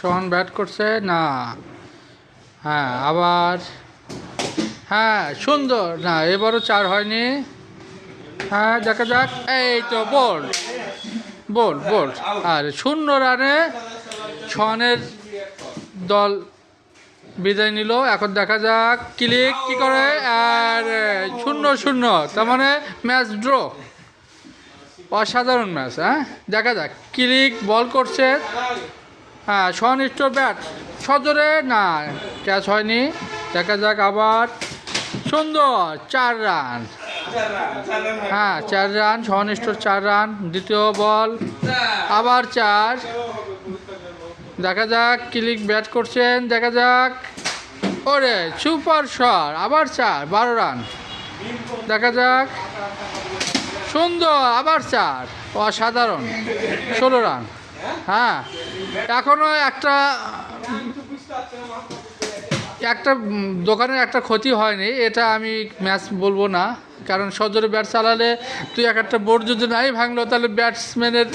সোহান bat করছে না। হ্যাঁ আবার, হ্যাঁ সুন্দর না, এবারও 4 হয়নি। হ্যাঁ দেখা যাক, এই তো বোল্ড বোল্ড বোল্ড। আর 0 রানে সোহানের দল বিদায় নিল। এখন দেখা যাক ক্লিক কি করে, আর 0-0, তার মানে ম্যাচ ড্র। অসাধারণ ম্যাচ। হ্যাঁ দেখা যাক, ক্লিক বল করছে। হ্যাঁ সোহান স্টোর ব্যাট সজোরে না, ক্যাচ হয়নি। দেখা যাক আবার, সুন্দর 4 রান। হ্যাঁ 4 রান, সোহান স্টোর 4 রান। দ্বিতীয় বল আবার 4। দেখা যাক ক্লিক ব্যাট করছেন, দেখা যাক, ওরে সুপার শট, আবার 4, 12 রান। দেখা যাক, সুন্দর আবার 4, অসাধারণ 16 রান। হ্যাঁ এখনও একটা দোকানের একটা ক্ষতি হয়নি, এটা আমি ম্যাচ বলবো না, কারণ সজোরে ব্যাট চালালে তুই একটা বোর্ড যদি নাই ভাঙলো তাহলে ব্যাটসম্যানের